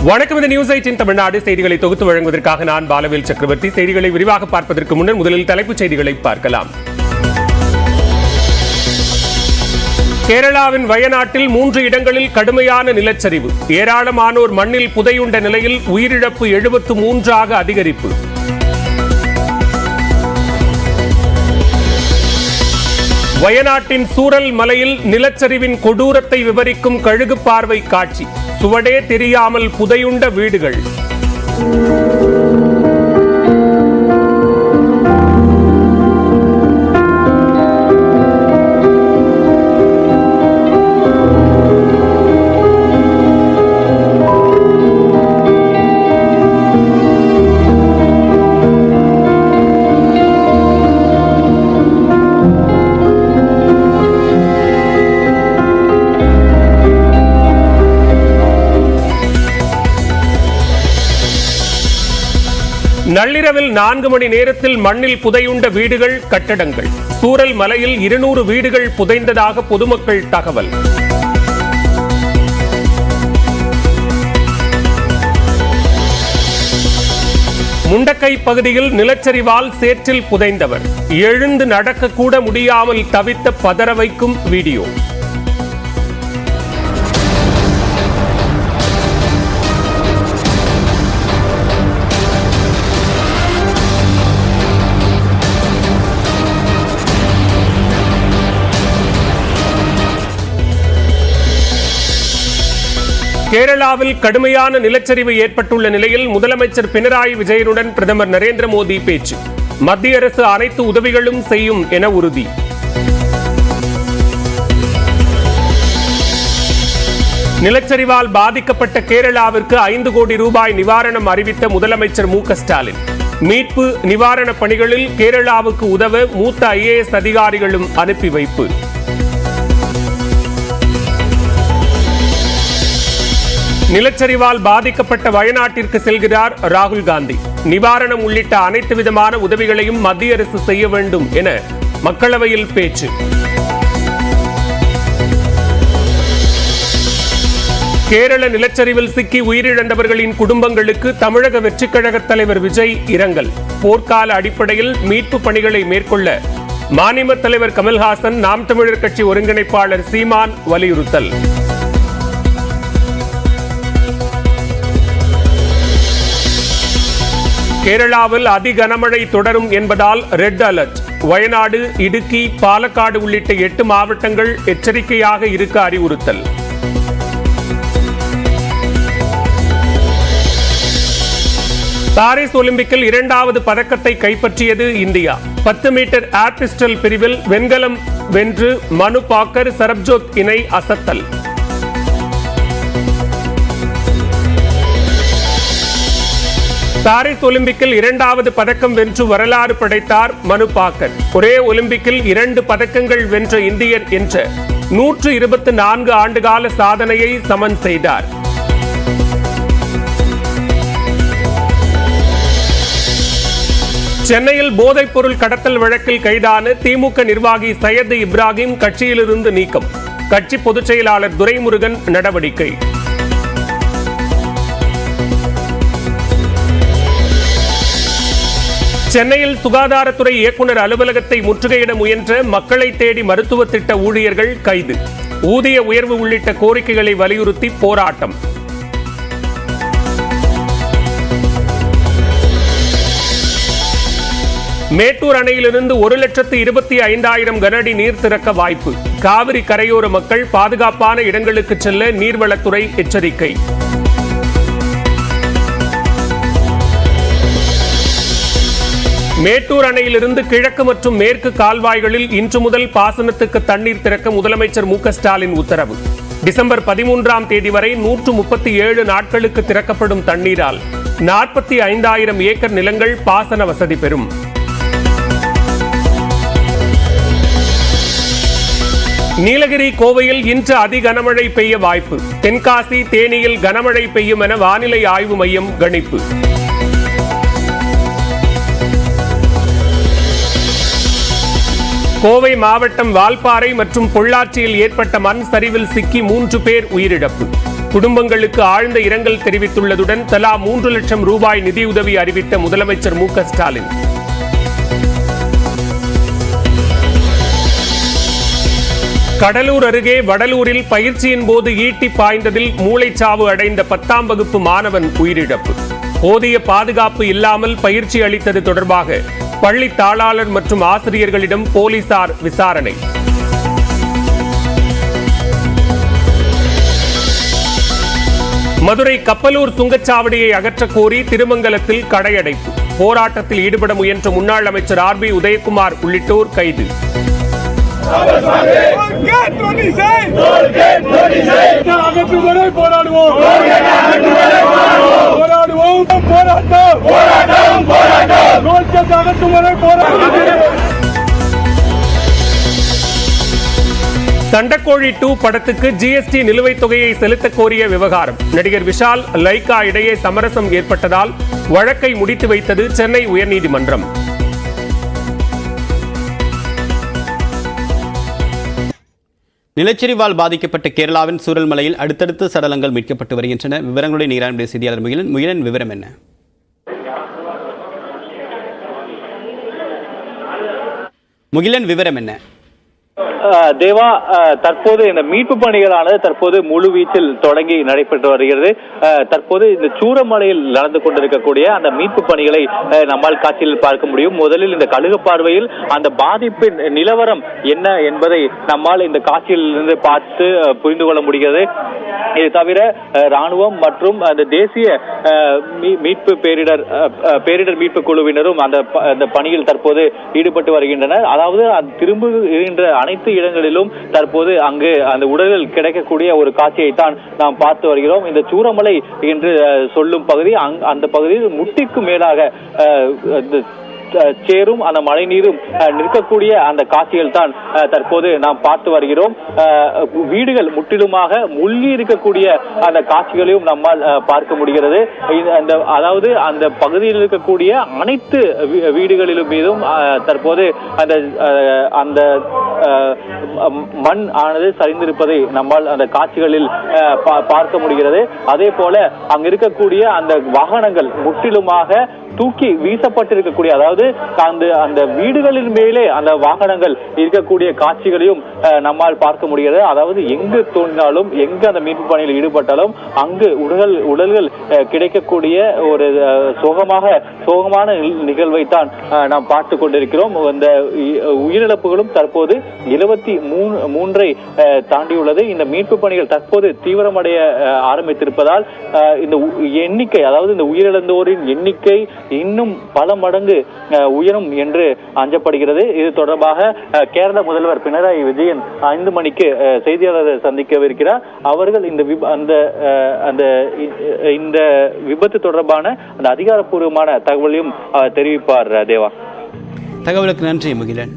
வணக்கம். இந்த நியூஸ் 18 தமிழ்நாடு செய்திகளை தொகுத்து வழங்குவதற்காக நான் பாலவேல் சக்கரவர்த்தி. செய்திகளை விரிவாக பார்ப்பதற்கு முன்னர் முதலில் தலைப்புச் செய்திகளை பார்க்கலாம். கேரளாவின் வயநாட்டில் 3 இடங்களில் கடுமையான நிலச்சரிவு. ஏராளமானோர் மண்ணில் புதையுண்ட நிலையில் உயிரிழப்பு 73 அதிகரிப்பு. வயநாட்டின் சூரல் மலையில் நிலச்சரிவின் கொடூரத்தை விவரிக்கும் கழுகு பார்வை காட்சி. சுவடே தெரியாமல் புதையுண்ட வீடுகள். நள்ளிரவில் 4 மணி நேரத்தில் மண்ணில் புதையுண்ட வீடுகள், கட்டடங்கள். சூரல் மலையில் 200 வீடுகள் புதைந்ததாக பொதுமக்கள் தகவல். முண்டக்கை பகுதியில் நிலச்சரிவால் சேற்றில் புதைந்தவர். எழுந்து நடக்க கூட முடியாமல் தவித்த பதற வைக்கும் வீடியோ. கேரளாவில் கடுமையான நிலச்சரிவு ஏற்பட்டுள்ள நிலையில் முதலமைச்சர் பினராயி விஜயனுடன் பிரதமர் நரேந்திர மோடி பேச்சு. மத்திய அரசு அனைத்து உதவிகளும் செய்யும் என உறுதி. நிலச்சரிவால் பாதிக்கப்பட்ட கேரளாவிற்கு 5 கோடி ரூபாய் நிவாரணம் அறிவித்த முதலமைச்சர் மு.க.ஸ்டாலின். மீட்பு நிவாரண பணிகளில் கேரளாவுக்கு உதவ மூத்த IAS அதிகாரிகளும் அனுப்பி வைப்பு. நிலச்சரிவால் பாதிக்கப்பட்ட வயநாட்டிற்கு செல்கிறார் ராகுல் காந்தி. நிவாரணம் உள்ளிட்ட அனைத்து விதமான உதவிகளையும் மத்திய அரசு செய்ய வேண்டும் என மக்களவையில் பேச்சு. கேரள நிலச்சரிவில் சிக்கி உயிரிழந்தவர்களின் குடும்பங்களுக்கு தமிழக வெற்றிக் கழக தலைவர் விஜய் இரங்கல். போர்க்கால அடிப்படையில் மீட்பு பணிகளை மேற்கொள்ள மாநில தலைவர் கமல்ஹாசன், நாம் தமிழர் கட்சி ஒருங்கிணைப்பாளர் சீமான் வலியுறுத்தல். கேரளாவில் அதி கனமழை தொடரும் என்பதால் ரெட் அலர்ட். வயநாடு, இடுக்கி, பாலக்காடு உள்ளிட்ட 8 மாவட்டங்கள் எச்சரிக்கையாக இருக்க அறிவுறுத்தல். பாரிஸ் ஒலிம்பிக்கில் 2வது பதக்கத்தை கைப்பற்றியது இந்தியா. 10 மீட்டர் ஏர் பிஸ்டல் பிரிவில் வெண்கலம் வென்று மனு பாக்கர், சரப்ஜோத் இணை அசத்தல். பாரிஸ் ஒலிம்பிக்கில் 2வது பதக்கம் வென்று வரலாறு படைத்தார் மனு பாக்கர். ஒரே ஒலிம்பிக்கில் 2 பதக்கங்கள் வென்ற இந்தியர் என்ற 124 ஆண்டுகால சாதனையை சமன் செய்தார். சென்னையில் போதைப் பொருள் கடத்தல் வழக்கில் கைதான திமுக நிர்வாகி சையது இப்ராஹிம் கட்சியிலிருந்து நீக்கம். கட்சி பொதுச் செயலாளர் துரைமுருகன் நடவடிக்கை. சென்னையில் சுகாதாரத்துறை இயக்குநர் அலுவலகத்தை முற்றுகையிட முயன்ற மக்களை தேடி மருத்துவ திட்ட ஊழியர்கள் கைது. ஊதிய உயர்வு உள்ளிட்ட கோரிக்கைகளை வலியுறுத்தி போராட்டம். மேட்டூர் அணையிலிருந்து 1,25,000 கனஅடி நீர் திறக்க வாய்ப்பு. காவிரி கரையோர மக்கள் பாதுகாப்பான இடங்களுக்கு செல்ல நீர்வளத்துறை எச்சரிக்கை. மேட்டூர் அணையிலிருந்து கிழக்கு மற்றும் மேற்கு கால்வாய்களில் இன்று முதல் பாசனத்துக்கு தண்ணீர் திறக்க முதலமைச்சர் மு.க.ஸ்டாலின் உத்தரவு. டிசம்பர் 13ஆம் தேதி வரை 137 நாட்களுக்கு திறக்கப்படும் தண்ணீரால் 45,000 ஏக்கர் நிலங்கள் பாசன வசதி பெறும். நீலகிரி, கோவையில் இன்று அதி கனமழை பெய்ய வாய்ப்பு. தென்காசி, தேனியில் கனமழை பெய்யும் என வானிலை ஆய்வு மையம் கணிப்பு. கோவை மாவட்டம் வால்பாறை மற்றும் பொள்ளாச்சியில் ஏற்பட்ட மண் சரிவில் சிக்கி 3 பேர் உயிரிழப்பு. குடும்பங்களுக்கு ஆழ்ந்த இரங்கல் தெரிவித்துள்ளதுடன் தலா 3 லட்சம் ரூபாய் நிதியுதவி அறிவித்த முதலமைச்சர் மு க ஸ்டாலின். கடலூர் அருகே வடலூரில் பயிற்சியின் போது ஈட்டி பாய்ந்ததில் மூளைச்சாவு அடைந்த 10ஆம் வகுப்பு மாணவன் உயிரிழப்பு. போதிய பாதுகாப்பு இல்லாமல் பயிற்சி அளித்தது தொடர்பாக பள்ளி தாளாளர் மற்றும் ஆசிரியர்களிடம் போலீசார் விசாரணை. மதுரை கப்பலூர் சுங்கச்சாவடியை அகற்றக் கோரி திருமங்கலத்தில் கடையடைப்பு. போராட்டத்தில் ஈடுபட முயன்ற முன்னாள் அமைச்சர் ஆர்.பி. உதயகுமார் உள்ளிட்டோர் கைது. சண்டக்கோழி 2 படத்துக்கு ஜிஎஸ்டி நிலுவைத் தொகையை செலுத்த கோரிய விவகாரம். நடிகர் விஷால், லைகா இடையே சமரசம் ஏற்பட்டதால் வழக்கை முடித்து வைத்தது சென்னை உயர்நீதிமன்றம். நிலச்சரிவால் பாதிக்கப்பட்ட கேரளாவின் சூரல்மலையில் அடுத்தடுத்து சடலங்கள் மீட்கப்பட்டு வருகின்றன. விவரங்களுடைய நீரானுடைய செய்தியாளர் முகிலன் விவரம் என்ன? முகிலன் விவரம் என்ன? தேவா, தற்போது இந்த மீட்பு பணிகளானது தற்போது முழு வீச்சில் தொடங்கி நடைபெற்று வருகிறது. தற்போது இந்த சூரமலையில் நடந்து கொண்டிருக்கக்கூடிய அந்த மீட்பு பணிகளை நம்மால் காட்சியில் பார்க்க முடியும். முதலில் இந்த கழுகு பார்வையில் அந்த பாதிப்பின் நிலவரம் என்ன என்பதை நம்மால் இந்த காட்சியில் இருந்து பார்த்து புரிந்து கொள்ள முடிகிறது. இது தவிர ராணுவம் மற்றும் அந்த தேசிய மீட்பு பேரிடர் மீட்பு குழுவினரும் அந்த பணியில் தற்போது ஈடுபட்டு வருகின்றனர். அதாவது திரும்புகின்ற அனைத்து இடங்களிலும் தற்போது அங்கு அந்த உடல்கள் கிடைக்கக்கூடிய ஒரு காட்சியை தான் நாம் பார்த்து வருகிறோம். இந்த சூரமலை என்று சொல்லும் பகுதி, அந்த பகுதியில் முட்டிற்கு மேலாக சேரும் அந்த மழை நீரும் நிற்கக்கூடிய அந்த காட்சிகள் தான் தற்போது நாம் பார்த்து வருகிறோம். வீடுகள் முற்றிலுமாக மூழ்கி இருக்கக்கூடிய அந்த காட்சிகளையும் நம்மால் பார்க்க முடிகிறது. அதாவது அந்த பகுதியில் இருக்கக்கூடிய அனைத்து வீடுகளிலும் மீதும் தற்போது அந்த மண் ஆனது சரிந்திருப்பதை நம்மால் அந்த காட்சிகளில் பார்க்க முடிகிறது. அதே போல அங்க இருக்கக்கூடிய அந்த வாகனங்கள் முற்றிலுமாக தூக்கி வீசப்பட்டிருக்கக்கூடிய, அதாவது அந்த வீடுகளின் மேலே அந்த வாகனங்கள் இருக்கக்கூடிய காட்சிகளையும் நம்மால் பார்க்க முடிகிறது. அதாவது எங்கு தோன்றினாலும், எங்கு அந்த மீட்பு பணியில் ஈடுபட்டாலும் அங்கு உடல்கள் கிடைக்கக்கூடிய ஒரு சோகமான நிகழ்வை தான் நாம் பார்த்து கொண்டிருக்கிறோம். அந்த உயிரிழப்புகளும் தற்போது 73 தாண்டியுள்ளது. இந்த மீட்பு பணிகள் தற்போது தீவிரமடைய ஆரம்பித்திருப்பதால் இந்த எண்ணிக்கை, அதாவது இந்த உயிரிழந்தோரின் எண்ணிக்கை இன்னும் பல மடங்கு உயரும் என்று அஞ்சப்படுகிறது. இது தொடர்பாக கேரள முதல்வர் பினராயி விஜயன் 5 மணிக்கு செய்தியாளரை சந்திக்கவிருக்கிறார். அவர்கள் இந்த விபத்து தொடர்பான அந்த அதிகாரப்பூர்வமான தகவலையும் தெரிவிப்பார். தேவா, தகவலுக்கு நன்றி முகிலன்.